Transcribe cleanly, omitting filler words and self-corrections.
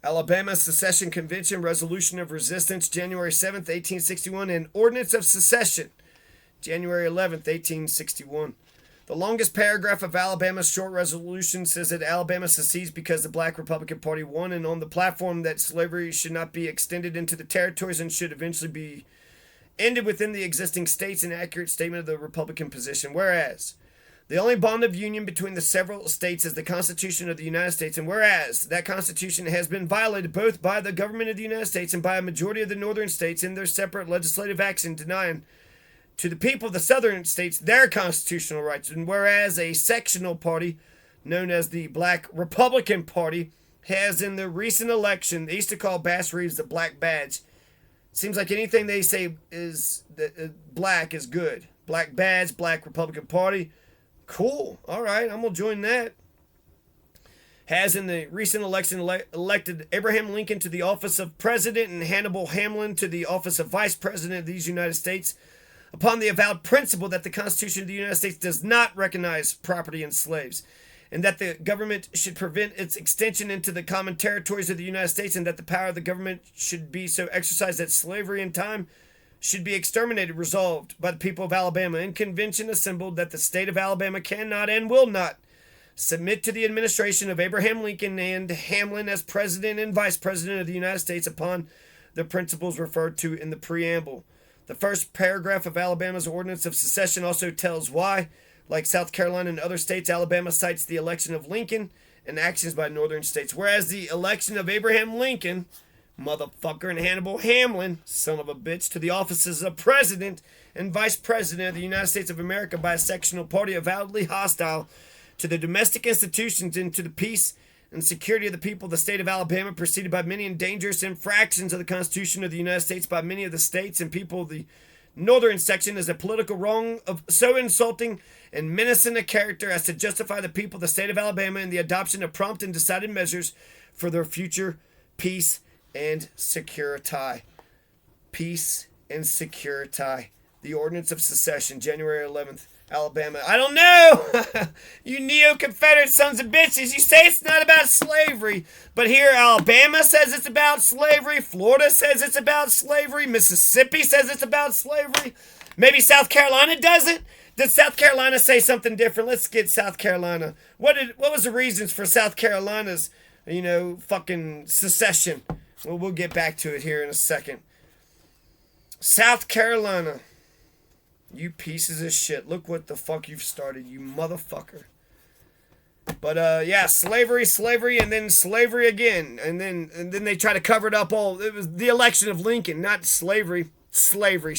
Alabama Secession Convention, Resolution of Resistance, January 7th, 1861, and Ordinance of Secession, January 11th, 1861. The longest paragraph of Alabama's short resolution says that Alabama secedes because the Black Republican Party won, and on the platform that slavery should not be extended into the territories and should eventually be ended within the existing states, an accurate statement of the Republican position. Whereas, the only bond of union between the several states is the Constitution of the United States, and whereas that Constitution has been violated both by the government of the United States and by a majority of the northern states in their separate legislative action denying to the people of the southern states their constitutional rights, and whereas a sectional party known as the Black Republican Party has in the recent election, they used to call Bass Reeves the Black Badge. Seems like anything they say is black is good. Black Badge, Black Republican Party. Cool. All right, I'm going to join that. Has in the recent election elected Abraham Lincoln to the office of president and Hannibal Hamlin to the office of vice president of these United States upon the avowed principle that the Constitution of the United States does not recognize property in slaves, and that the government should prevent its extension into the common territories of the United States, and that the power of the government should be so exercised that slavery in time should be exterminated, resolved by the people of Alabama in convention assembled that the state of Alabama cannot and will not submit to the administration of Abraham Lincoln and Hamlin as president and vice president of the United States upon the principles referred to in the preamble. The first paragraph of Alabama's Ordinance of Secession also tells why, like South Carolina and other states, Alabama cites the election of Lincoln and actions by northern states, whereas the election of Abraham Lincoln, motherfucker, and Hannibal Hamlin, son of a bitch, to the offices of president and vice president of the United States of America by a sectional party avowedly hostile to the domestic institutions and to the peace and security of the people of the state of Alabama, preceded by many and dangerous infractions of the Constitution of the United States by many of the states and people of the northern section, is a political wrong of so insulting and menacing a character as to justify the people of the state of Alabama in the adoption of prompt and decided measures for their future peace and security. Peace and security. The Ordinance of Secession, January 11th, Alabama. I don't know! You neo-Confederate sons of bitches. You say it's not about slavery, but here Alabama says it's about slavery. Florida says it's about slavery. Mississippi says it's about slavery. Maybe South Carolina doesn't? Did South Carolina say something different? Let's get South Carolina. What was the reasons for South Carolina's, fucking secession? Well, we'll get back to it here in a second. South Carolina. You pieces of shit. Look what the fuck you've started, you motherfucker. But, yeah, slavery, and then slavery again. And then they try to cover it up all. It was the election of Lincoln, not slavery. Slavery.